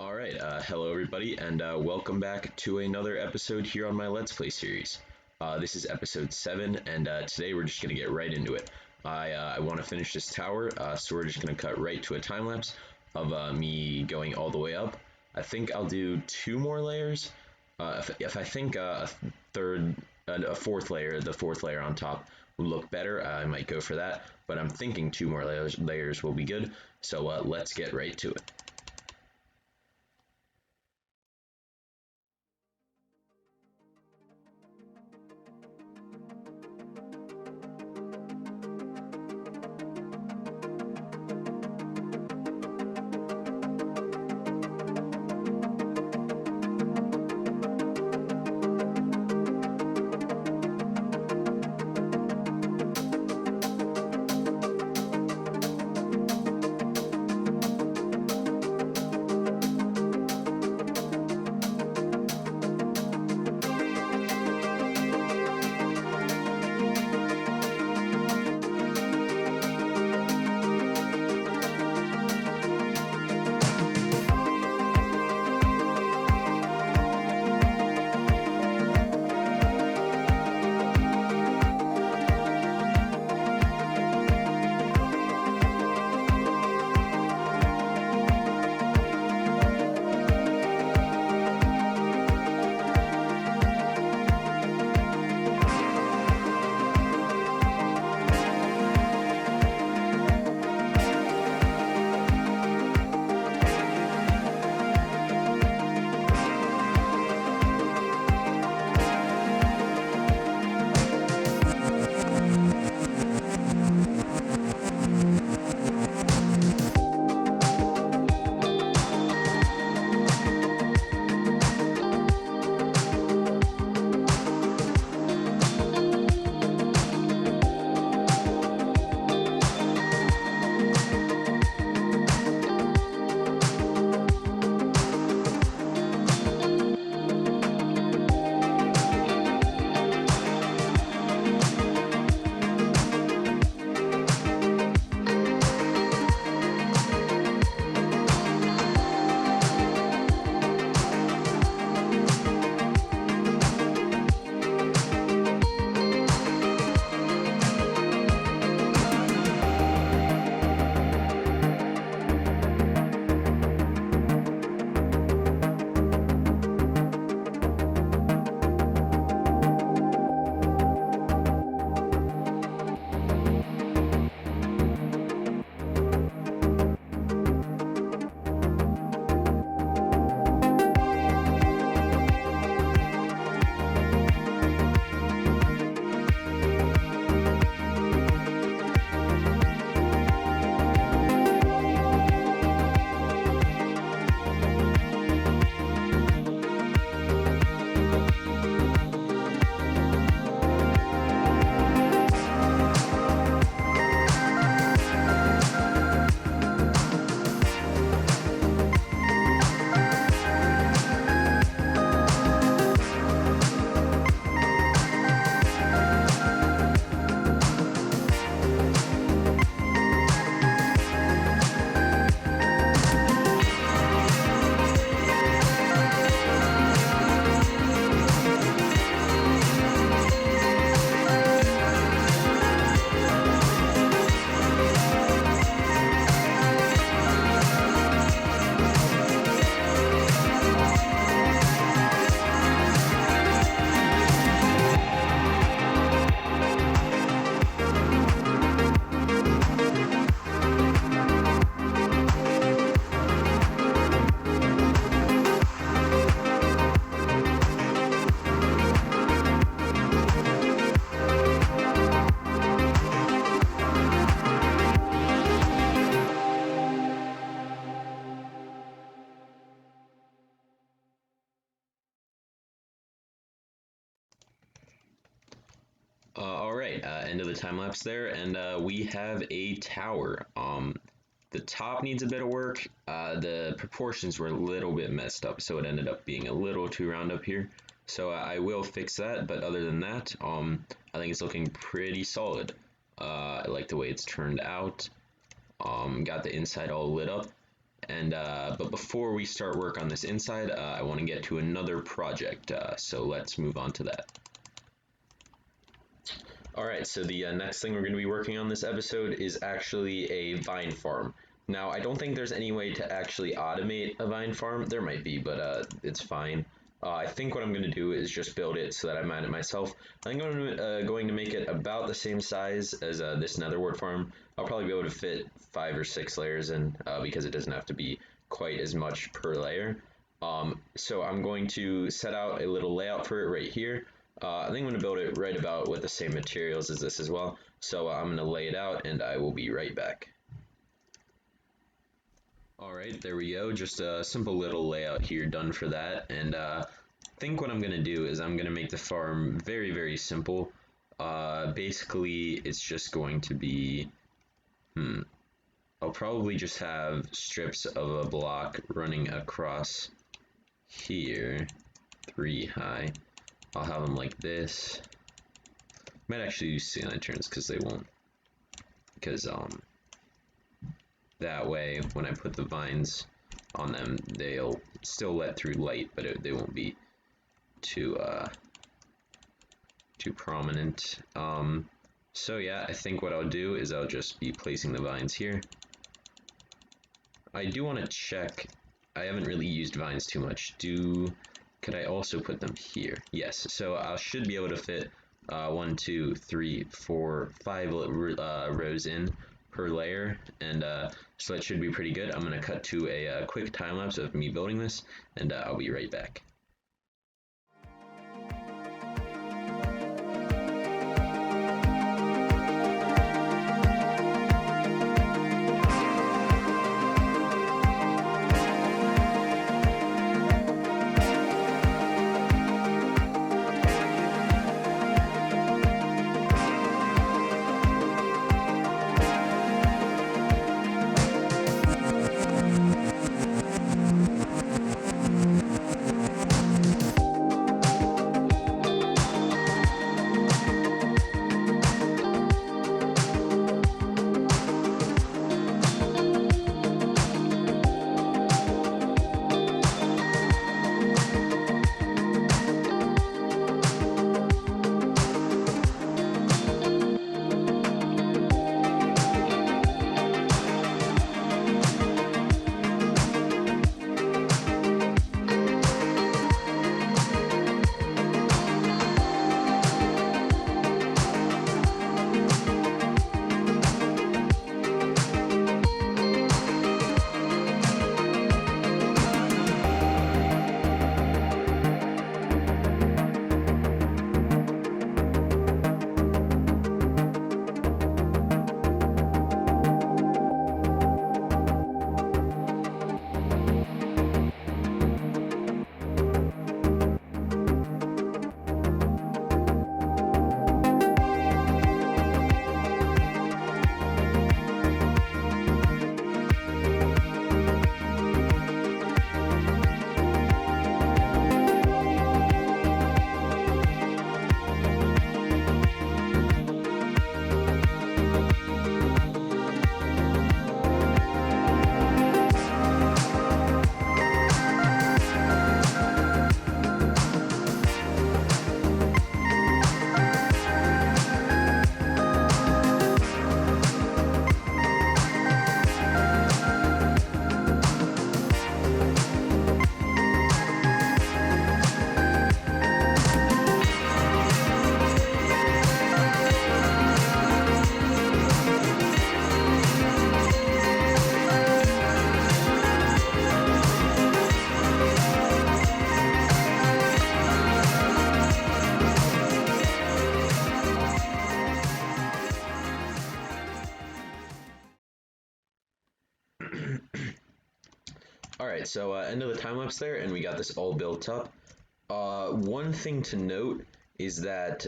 Alright, hello everybody, and welcome back to another episode here on my Let's Play series. This is episode 7, and today we're just going to get right into it. I want to finish this tower, so we're just going to cut right to a time lapse of me going all the way up. I think I'll do 2 more layers. If I think a fourth layer, the fourth layer on top would look better, I might go for that. But I'm thinking 2 more layers will be good, so let's get right to it. Alright, end of the time lapse there, and we have a tower. The top needs a bit of work. The proportions were a little bit messed up, so it ended up being a little too round up here. So I will fix that, but other than that, I think it's looking pretty solid. I like the way it's turned out. Got the inside all lit up, And but before we start work on this inside, I want to get to another project, so let's move on to that. Alright, so the next thing we're going to be working on this episode is actually a vine farm. Now, I don't think there's any way to actually automate a vine farm. There might be, but it's fine. I think what I'm going to do is just build it so that I mine it myself. I think I'm going to make it about the same size as this netherwort farm. I'll probably be able to fit 5 or 6 layers in because it doesn't have to be quite as much per layer. So I'm going to set out a little layout for it right here. I think I'm going to build it right about with the same materials as this as well. So I'm going to lay it out and I will be right back. Alright, there we go. Just a simple little layout here done for that. And I think what I'm going to do is I'm going to make the farm very, very simple. Basically, it's just going to be... I'll probably just have strips of a block running across here, 3 high. I'll have them like this. Might actually use sea lanterns because they won't. Because that way, when I put the vines on them, they'll still let through light, but they won't be too prominent. So yeah, I think what I'll do is I'll just be placing the vines here. I do want to check. I haven't really used vines too much. Could I also put them here? Yes. So I should be able to fit 1, 2, 3, 4, 5 rows in per layer, and so that should be pretty good. I'm going to cut to a quick time lapse of me building this, and I'll be right back. Alright, so end of the time lapse there, and we got this all built up. One thing to note is that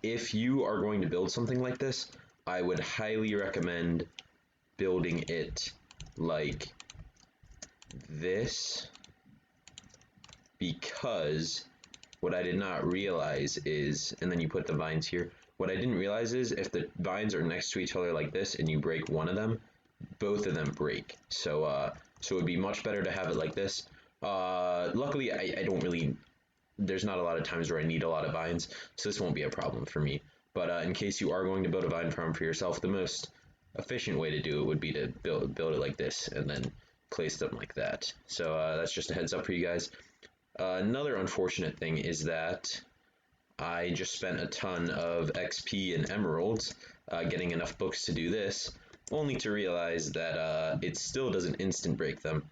if you are going to build something like this, I would highly recommend building it like this, because what I did not realize is, and then you put the vines here, what I didn't realize is if the vines are next to each other like this and you break one of them, both of them break. So So it would be much better to have it like this. Luckily, I don't really, there's not a lot of times where I need a lot of vines, so this won't be a problem for me. But in case you are going to build a vine farm for yourself, the most efficient way to do it would be to build it like this and then place them like that. So that's just a heads up for you guys. Another unfortunate thing is that I just spent a ton of XP and emeralds getting enough books to do this, only to realize that it still doesn't instant break them,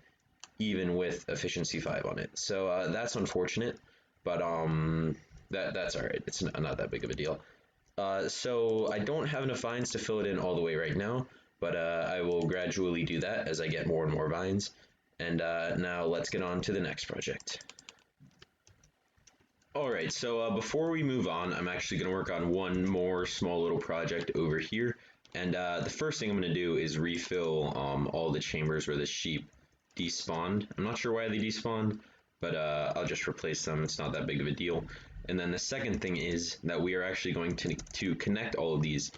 even with efficiency 5 on it. So that's unfortunate, but that's alright. It's not that big of a deal. So I don't have enough vines to fill it in all the way right now, but I will gradually do that as I get more and more vines. And now let's get on to the next project. Alright, so before we move on, I'm actually going to work on one more small little project over here. And the first thing I'm going to do is refill all the chambers where the sheep despawned. I'm not sure why they despawned, but I'll just replace them. It's not that big of a deal. And then the second thing is that we are actually going to connect all of these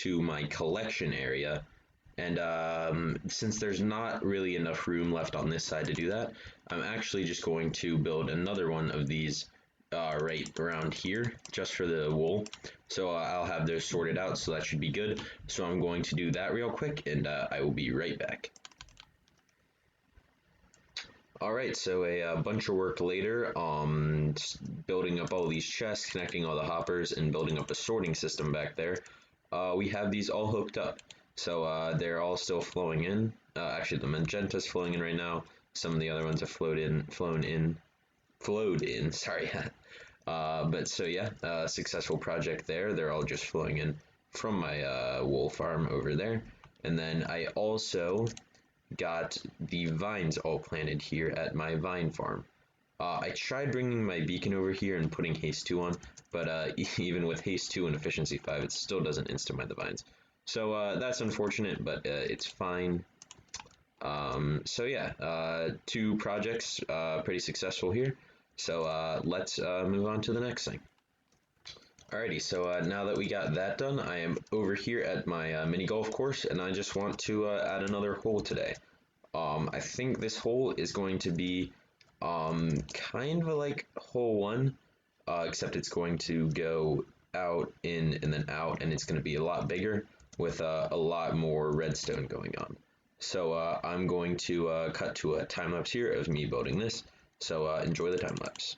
to my collection area. And since there's not really enough room left on this side to do that, I'm actually just going to build another one of these right around here just for the wool. So I'll have those sorted out, so that should be good. So I'm going to do that real quick, and I will be right back. Alright, so a bunch of work later, building up all these chests, connecting all the hoppers, and building up a sorting system back there. We have these all hooked up, so they're all still flowing in. Actually, the magenta's flowing in right now. Some of the other ones have flowed in, sorry. But so yeah, successful project there. They're all just flowing in from my wool farm over there. And then I also got the vines all planted here at my vine farm. I tried bringing my beacon over here and putting haste 2 on, but even with haste 2 and efficiency 5, it still doesn't insta-mine the vines. So that's unfortunate, but it's fine. So yeah, 2 projects, pretty successful here. So let's move on to the next thing. Alrighty, so now that we got that done, I am over here at my mini golf course, and I just want to add another hole today. I think this hole is going to be kind of like hole 1, except it's going to go out, in, and then out, and it's going to be a lot bigger with a lot more redstone going on. So I'm going to cut to a time lapse here of me building this. So enjoy the time lapse.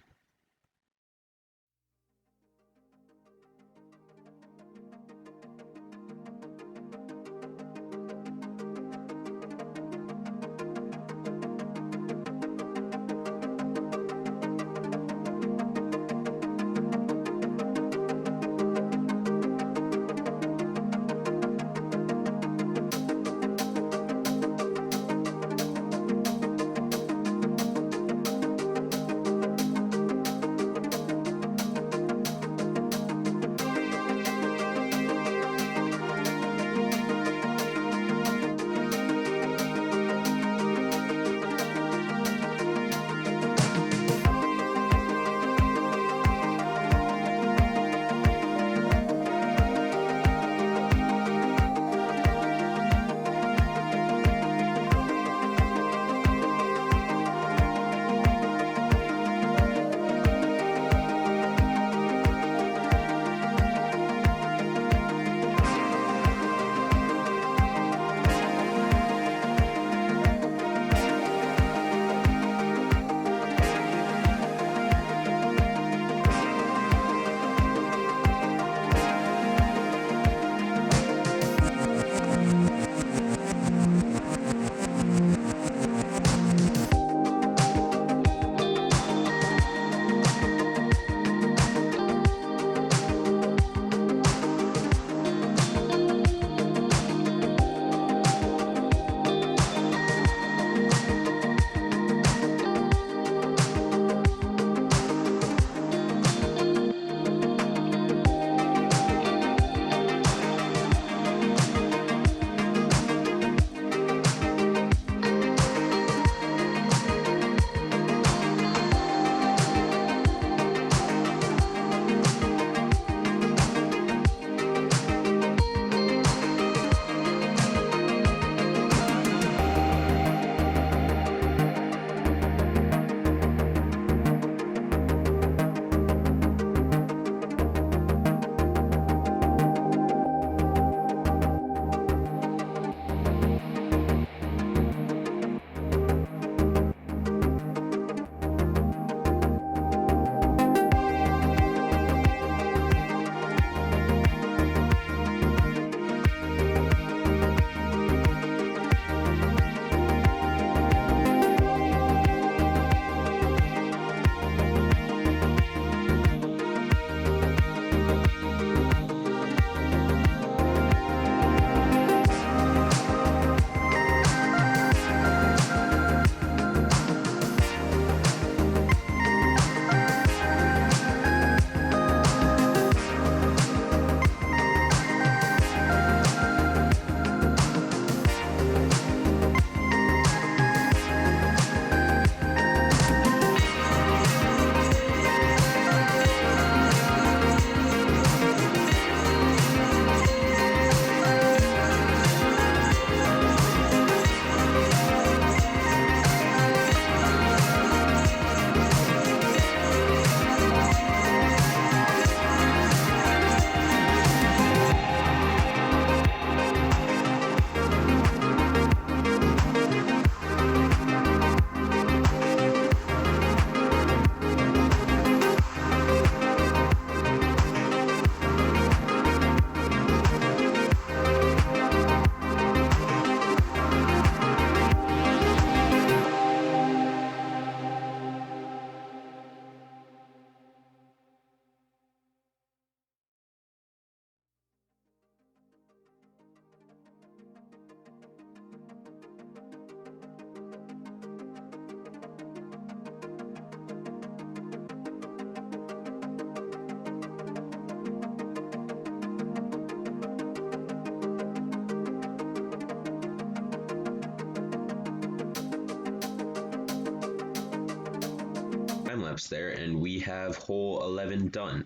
lapse there, and we have hole 11 done.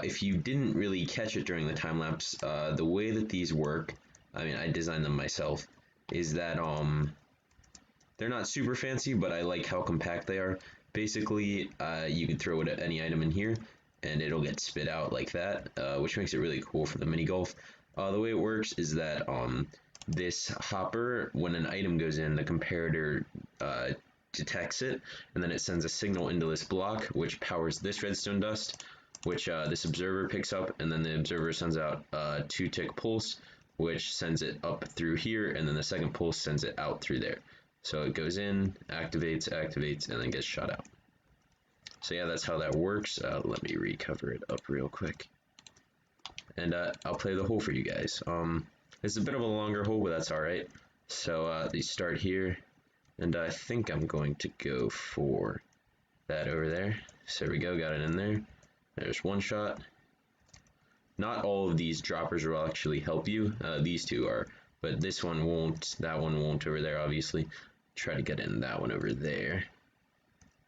If you didn't really catch it during the time lapse, the way that these work, I mean, I designed them myself, is that they're not super fancy, but I like how compact they are. Basically, you can throw any item in here, and it'll get spit out like that, which makes it really cool for the mini golf. The way it works is that this hopper, when an item goes in, the comparator detects it, and then it sends a signal into this block, which powers this redstone dust, which this observer picks up, and then the observer sends out a 2-tick pulse, which sends it up through here, and then the second pulse sends it out through there. So it goes in, activates, and then gets shot out. So yeah, that's how that works. Let me recover it up real quick. And I'll play the hole for you guys. It's a bit of a longer hole, but that's alright. So you start here, and I think I'm going to go for that over there. So there we go, got it in there. There's one shot. Not all of these droppers will actually help you. These two are, but this one won't, that one won't over there, obviously. Try to get in that one over there.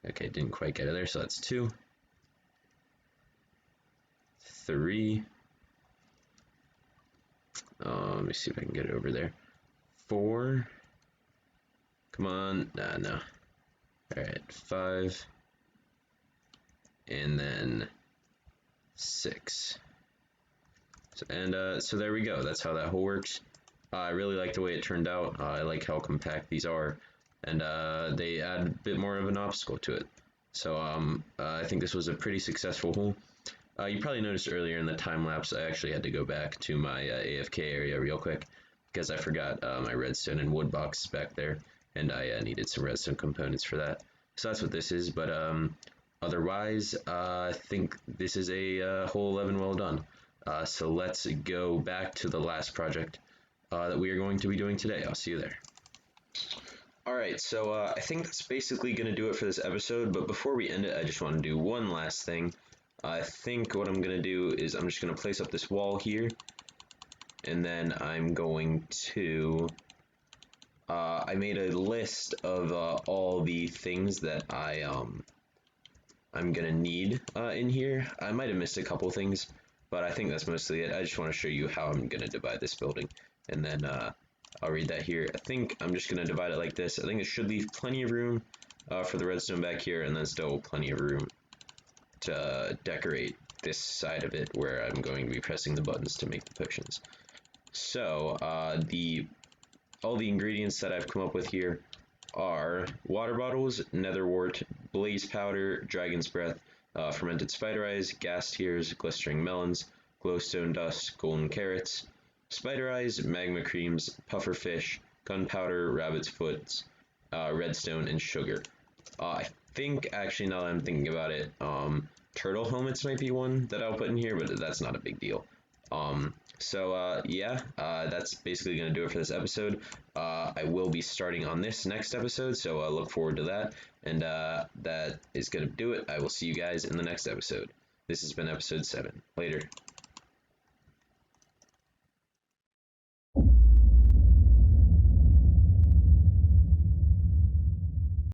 Okay, didn't quite get it there, so that's 2. 3. Let me see if I can get it over there. 4. Come on. No. Alright, 5. And then 6. So there we go. That's how that hole works. I really like the way it turned out. I like how compact these are, and they add a bit more of an obstacle to it. So I think this was a pretty successful hole. You probably noticed earlier in the time lapse I actually had to go back to my AFK area real quick because I forgot my redstone and wood box back there, and I needed some redstone components for that. So that's what this is, but otherwise I think this is a hole 11 well done. So let's go back to the last project that we are going to be doing today. I'll see you there. Alright, so I think that's basically going to do it for this episode, but before we end it, I just want to do one last thing. I think what I'm going to do is I'm just going to place up this wall here, and then I'm going to... I made a list of all the things that I'm going to need in here. I might have missed a couple things, but I think that's mostly it. I just want to show you how I'm going to divide this building, and then I'll read that here. I think I'm just going to divide it like this. I think it should leave plenty of room for the redstone back here, and then still plenty of room to decorate this side of it where I'm going to be pressing the buttons to make the potions. So all the ingredients that I've come up with here are water bottles, nether wart, blaze powder, dragon's breath, fermented spider eyes, gas tears, glistering melons, glowstone dust, golden carrots, spider eyes, magma creams, puffer fish, gunpowder, rabbit's foots, redstone, and sugar. I think, actually, now that I'm thinking about it, turtle helmets might be one that I'll put in here, but that's not a big deal. Yeah, that's basically going to do it for this episode. I will be starting on this next episode, so look forward to that. And that is going to do it. I will see you guys in the next episode. This has been episode 7. Later.